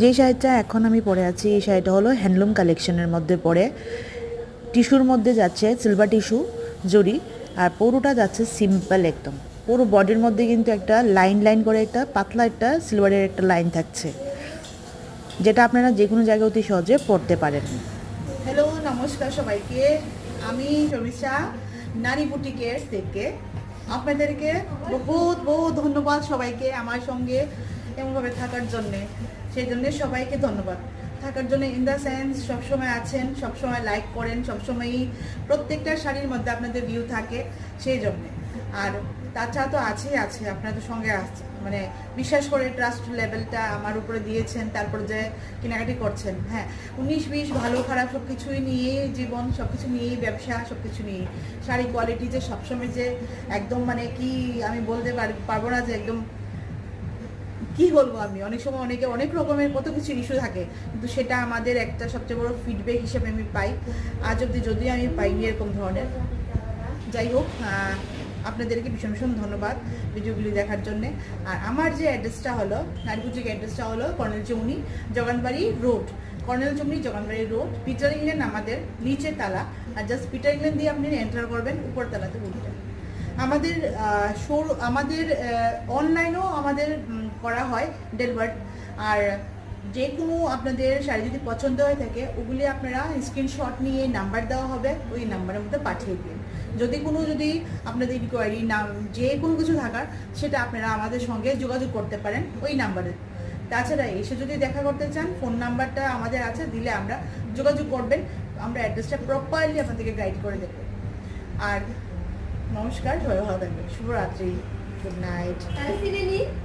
যেই শাড়িটা এখন আমি পরে আছি এই শাড়িটা হলো হ্যান্ডলুম কালেকশনের মধ্যে পড়ে। টিস্যুর মধ্যে যাচ্ছে সিলভার টিস্যু জরি, আর পুরোটা যাচ্ছে সিম্পল একদম। পুরো বডির মধ্যে কিন্তু একটা লাইন লাইন করে একটা পাতলা একটা সিলভারের একটা লাইন থাকছে, যেটা আপনারা যে কোনো জায়গায় অতি সহজে পরতে পারেন। হ্যালো, নমস্কার সবাইকে। আমি শর্মিষ্ঠা, নারী বুটিকের থেকে আপনাদেরকে বহুত বহুত ধন্যবাদ সবাইকে আমার সঙ্গে এমনভাবে থাকার জন্যে। সেই জন্যে সবাইকে ধন্যবাদ থাকার জন্য। ইন দ্য সেন্স সবসময় আছেন, সবসময় লাইক করেন, সবসময়ই প্রত্যেকটা শাড়ির মধ্যে আপনাদের ভিউ থাকে, সেই জন্যে। আর তাছাড়া তো আছেই আছে, আপনাদের সঙ্গে আছে মানে বিশ্বাস করে ট্রাস্ট লেভেলটা আমার উপরে দিয়েছেন, তারপর যে কেনাকাটি করছেন। হ্যাঁ, 19-20 ভালো খারাপ সব কিছুই নিয়েই জীবন, সব কিছু নিয়েই ব্যবসা, সব কিছু নিয়েই শাড়ি কোয়ালিটি যে সবসময় যে একদম মানে কি আমি বলতে পারবো না যে একদম কি বলবো। আমি অনেক সময় অনেকে অনেক রকমের কত কিছু ইস্যু থাকে, কিন্তু সেটা আমাদের একটা সবচেয়ে বড় ফিডব্যাক হিসেবে আমি পাই। আজ অব্দি যদিও আমি পাইনি এরকম ধরনের। যাই হোক, আপনাদেরকে ভীষণ ভীষণ ধন্যবাদ ভিডিওগুলি দেখার জন্যে। আর আমার যে অ্যাড্রেসটা হলো, নারীপুজির অ্যাড্রেসটা হলো কর্নেল চৌমনি জগানবাড়ি রোড, কর্নেল চৌমনি জগানবাড়ি রোড, পিটার ইংল্যান্ড আমাদের নিচের তালা। আর জাস্ট পিটার ইংল্যান্ড দিয়ে আপনি এন্টার করবেন, উপর তালাতে উঠবেন। আমাদের আমাদের অনলাইনেও আমাদের করা হয় ডেলিভার। আর যে কোনো আপনাদের শাড়ি যদি পছন্দ হয়ে থাকে ওগুলি আপনারা স্ক্রিনশট নিয়ে নাম্বার দেওয়া হবে, ওই নাম্বারের মধ্যে পাঠিয়ে দিন। যদি আপনাদের রিকোয়ারি নাম যে কোনো কিছু থাকার, সেটা আপনারা আমাদের সঙ্গে যোগাযোগ করতে পারেন ওই নাম্বারে। তাছাড়া এসে যদি দেখা করতে চান, ফোন নাম্বারটা আমাদের আছে, দিলে আমরা যোগাযোগ করবেন, আমরা অ্যাড্রেসটা প্রপারলি আপনাদেরকে গাইড করে দেবো। আর নমস্কার, সবাই ভালো থাকবেন, শুভরাত্রি, গুড নাইট।